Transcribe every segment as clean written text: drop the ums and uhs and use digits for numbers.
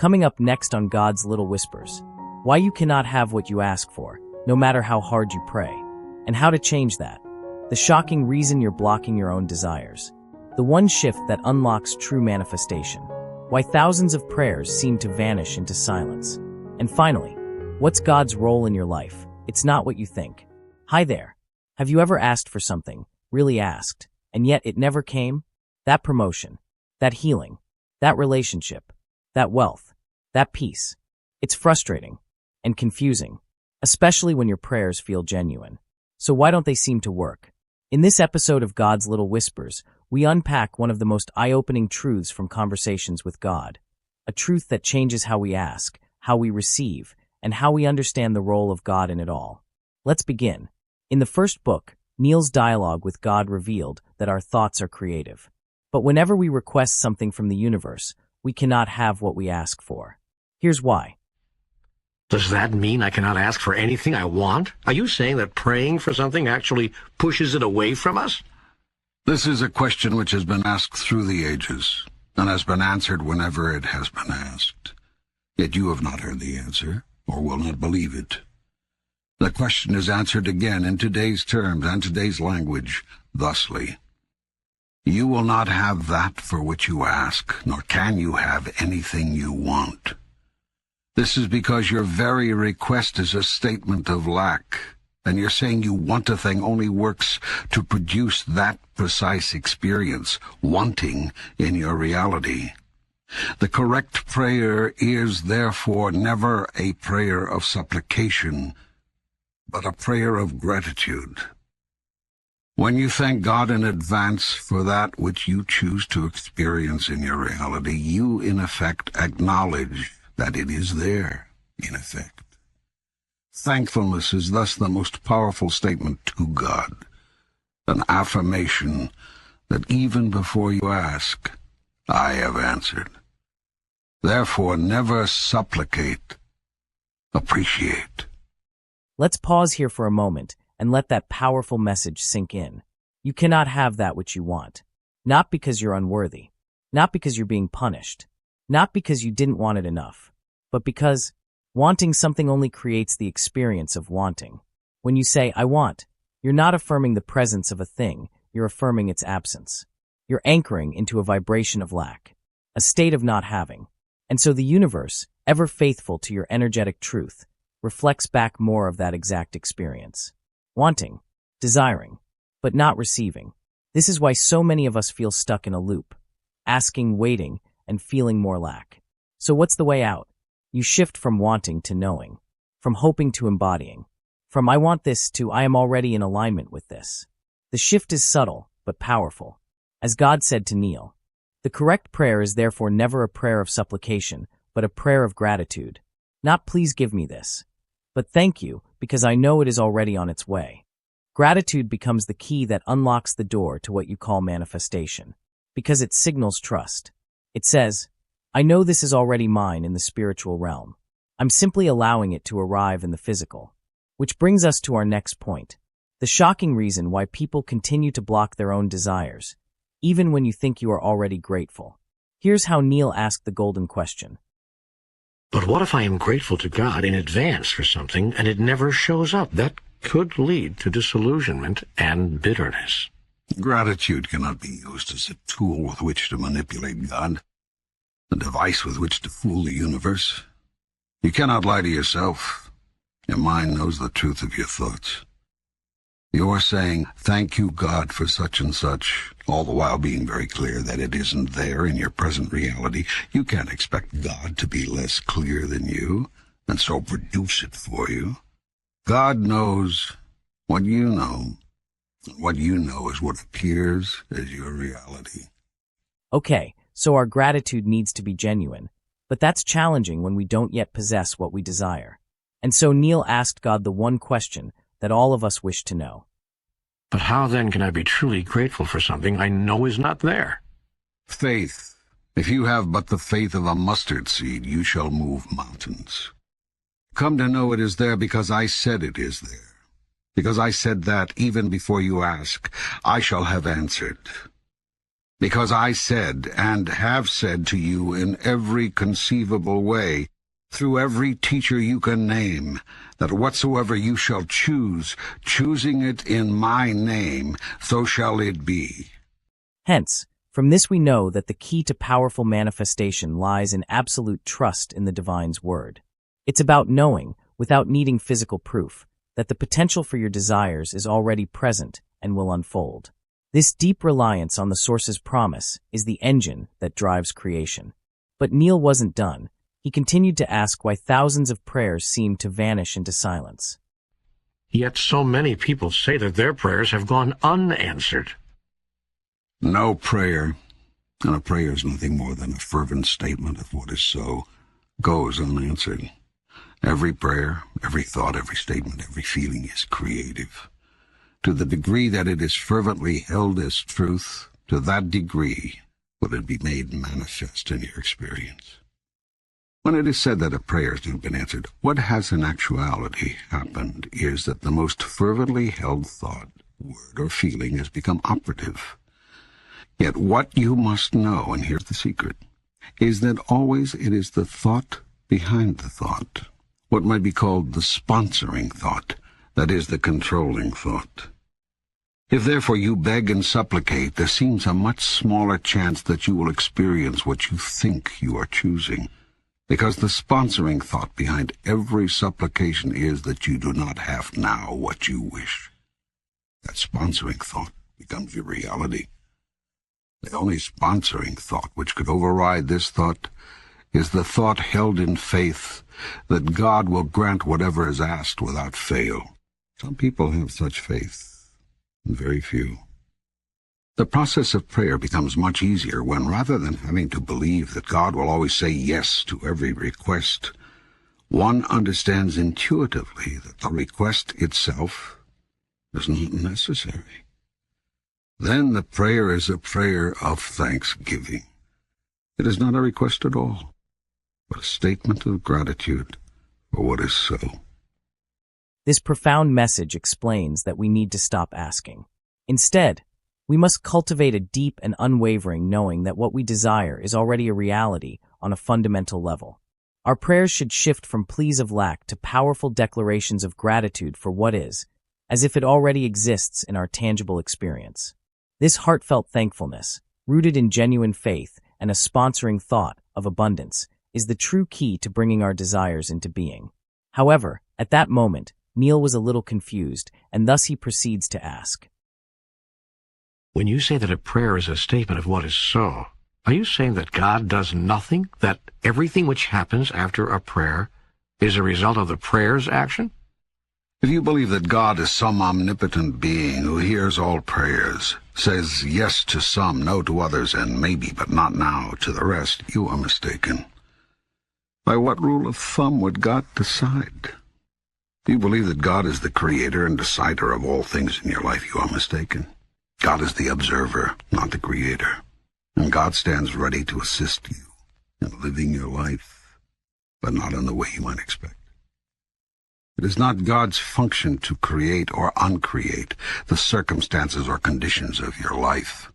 Coming up next on God's Little Whispers, why you cannot have what you ask for, no matter how hard you pray, and how to change that. The shocking reason you're blocking your own desires. The one shift that unlocks true manifestation. Why thousands of prayers seem to vanish into silence. And finally, what's God's role in your life? It's not what you think. Hi there. Have you ever asked for something, really asked, and yet it never came? That promotion, that healing, that relationship, that wealth, that peace. It's frustrating and confusing, especially when your prayers feel genuine. So why don't they seem to work? In this episode of God's Little Whispers, we unpack one of the most eye-opening truths from conversations with God. A truth that changes how we ask, how we receive, and how we understand the role of God in it all. Let's begin. In the first book, Neil's dialogue with God revealed that our thoughts are creative. But whenever we request something from the universe, we cannot have what we ask for. Here's why. Does that mean I cannot ask for anything I want? Are you saying that praying for something actually pushes it away from us? This is a question which has been asked through the ages, and has been answered whenever it has been asked. Yet you have not heard the answer, or will not believe it. The question is answered again in today's terms and today's language, thusly. You will not have that for which you ask, nor can you have anything you want. This is because your very request is a statement of lack, and you're saying you want a thing only works to produce that precise experience, wanting, in your reality. The correct prayer is therefore never a prayer of supplication, but a prayer of gratitude. When you thank God in advance for that which you choose to experience in your reality, you in effect acknowledge that it is there, in effect. Thankfulness is thus the most powerful statement to God, an affirmation that even before you ask, I have answered. Therefore, never supplicate, appreciate. Let's pause here for a moment and let that powerful message sink in. You cannot have that which you want. Not because you're unworthy. Not because you're being punished. Not because you didn't want it enough. But because wanting something only creates the experience of wanting. When you say, I want, you're not affirming the presence of a thing, you're affirming its absence. You're anchoring into a vibration of lack, a state of not having. And so the universe, ever faithful to your energetic truth, reflects back more of that exact experience. Wanting, desiring, but not receiving. This is why so many of us feel stuck in a loop, asking, waiting, and feeling more lack. So what's the way out? You shift from wanting to knowing, from hoping to embodying, from I want this to I am already in alignment with this. The shift is subtle, but powerful. As God said to Neil, the correct prayer is therefore never a prayer of supplication, but a prayer of gratitude. Not please give me this, but thank you, because I know it is already on its way. Gratitude becomes the key that unlocks the door to what you call manifestation, because it signals trust. It says, I know this is already mine in the spiritual realm. I'm simply allowing it to arrive in the physical. Which brings us to our next point, the shocking reason why people continue to block their own desires, even when you think you are already grateful. Here's how Neil asked the golden question. But what if I am grateful to God in advance for something and it never shows up? That could lead to disillusionment and bitterness. Gratitude cannot be used as a tool with which to manipulate God, a device with which to fool the universe. You cannot lie to yourself. Your mind knows the truth of your thoughts. You're saying, thank you, God, for such and such, all the while being very clear that it isn't there in your present reality. You can't expect God to be less clear than you, and so produce it for you. God knows what you know, and what you know is what appears as your reality. Okay, so our gratitude needs to be genuine, but that's challenging when we don't yet possess what we desire. And so Neil asked God the one question that all of us wish to know. But how then can I be truly grateful for something I know is not there? Faith. If you have but the faith of a mustard seed, you shall move mountains. Come to know it is there because I said it is there. Because I said that even before you ask, I shall have answered. Because I said and have said to you in every conceivable way, through every teacher you can name, that whatsoever you shall choose, choosing it in my name, so shall it be. Hence, from this we know that the key to powerful manifestation lies in absolute trust in the divine's word. It's about knowing, without needing physical proof, that the potential for your desires is already present and will unfold. This deep reliance on the source's promise is the engine that drives creation. But Neil wasn't done. He continued to ask why thousands of prayers seemed to vanish into silence. Yet so many people say that their prayers have gone unanswered. No prayer, and a prayer is nothing more than a fervent statement of what is so, goes unanswered. Every prayer, every thought, every statement, every feeling is creative. To the degree that it is fervently held as truth, to that degree will it be made manifest in your experience. When it is said that a prayer has not been answered, what has in actuality happened is that the most fervently held thought, word, or feeling has become operative. Yet what you must know, and here's the secret, is that always it is the thought behind the thought, what might be called the sponsoring thought, that is the controlling thought. If therefore you beg and supplicate, there seems a much smaller chance that you will experience what you think you are choosing, because the sponsoring thought behind every supplication is that you do not have now what you wish. That sponsoring thought becomes your reality. The only sponsoring thought which could override this thought is the thought held in faith that God will grant whatever is asked without fail. Some people have such faith, and very few. The process of prayer becomes much easier when, rather than having to believe that God will always say yes to every request, one understands intuitively that the request itself is not necessary. Then the prayer is a prayer of thanksgiving. It is not a request at all, but a statement of gratitude for what is so. This profound message explains that we need to stop asking. Instead, we must cultivate a deep and unwavering knowing that what we desire is already a reality on a fundamental level. Our prayers should shift from pleas of lack to powerful declarations of gratitude for what is, as if it already exists in our tangible experience. This heartfelt thankfulness, rooted in genuine faith and a sponsoring thought of abundance, is the true key to bringing our desires into being. However, at that moment, Neil was a little confused, and thus he proceeds to ask, When you say that a prayer is a statement of what is so, are you saying that God does nothing, that everything which happens after a prayer is a result of the prayer's action? If you believe that God is some omnipotent being who hears all prayers, says yes to some, no to others, and maybe, but not now, to the rest, you are mistaken. By what rule of thumb would God decide? If you believe that God is the creator and decider of all things in your life, you are mistaken. God is the observer, not the creator, and God stands ready to assist you in living your life, but not in the way you might expect. It is not God's function to create or uncreate the circumstances or conditions of your life.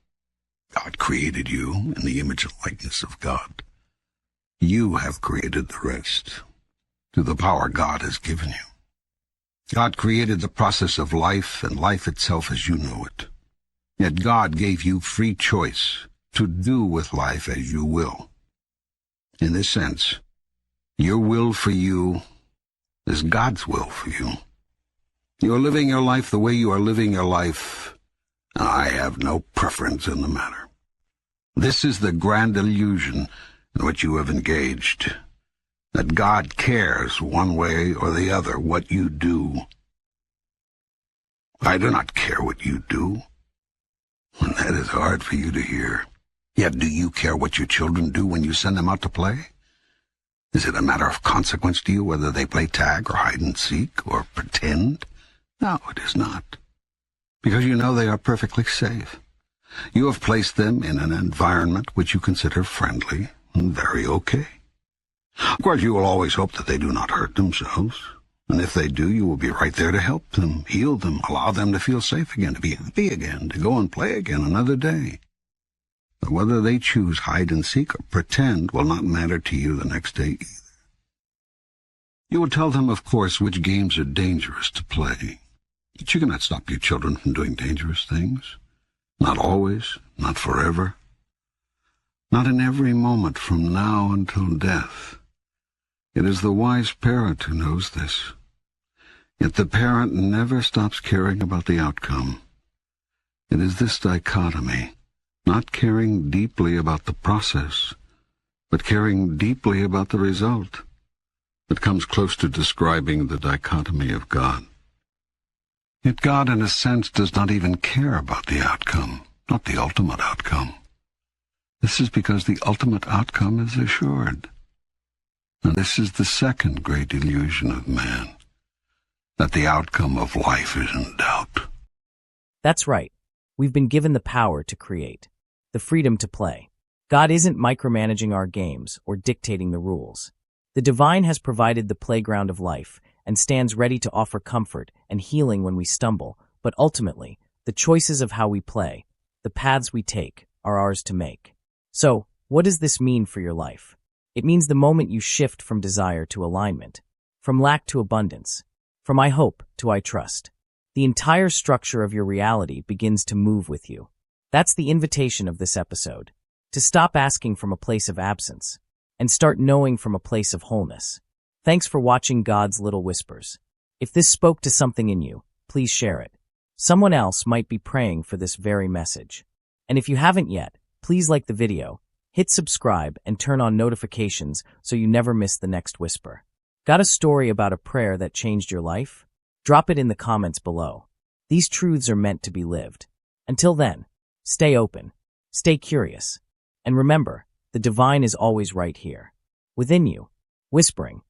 God created you in the image and likeness of God. You have created the rest through the power God has given you. God created the process of life and life itself as you know it. Yet God gave you free choice to do with life as you will. In this sense, your will for you is God's will for you. You are living your life the way you are living your life, and I have no preference in the matter. This is the grand illusion in which you have engaged, that God cares one way or the other what you do. I do not care what you do, and that is hard for you to hear. Yet do you care what your children do when you send them out to play? Is it a matter of consequence to you whether they play tag or hide and seek or pretend? No, it is not, because you know they are perfectly safe. You have placed them in an environment which you consider friendly and very okay. Of course, you will always hope that they do not hurt themselves, and if they do, you will be right there to help them, heal them, allow them to feel safe again, to be happy again, to go and play again another day. But whether they choose hide and seek or pretend will not matter to you the next day either. You will tell them, of course, which games are dangerous to play. But you cannot stop your children from doing dangerous things. Not always, not forever. Not in every moment from now until death. It is the wise parent who knows this. Yet the parent never stops caring about the outcome. It is this dichotomy, not caring deeply about the process, but caring deeply about the result, that comes close to describing the dichotomy of God. Yet God, in a sense, does not even care about the outcome, not the ultimate outcome. This is because the ultimate outcome is assured. And this is the second great illusion of man, that the outcome of life is in doubt. That's right. We've been given the power to create, the freedom to play. God isn't micromanaging our games or dictating the rules. The divine has provided the playground of life and stands ready to offer comfort and healing when we stumble, but ultimately, the choices of how we play, the paths we take, are ours to make. So, what does this mean for your life? It means the moment you shift from desire to alignment, from lack to abundance, from I hope to I trust. The entire structure of your reality begins to move with you. That's the invitation of this episode, to stop asking from a place of absence and start knowing from a place of wholeness. Thanks for watching God's Little Whispers. If this spoke to something in you, please share it. Someone else might be praying for this very message. And if you haven't yet, please like the video, hit subscribe, and turn on notifications so you never miss the next whisper. Got a story about a prayer that changed your life? Drop it in the comments below. These truths are meant to be lived. Until then, stay open, stay curious, and remember, the divine is always right here, within you, whispering,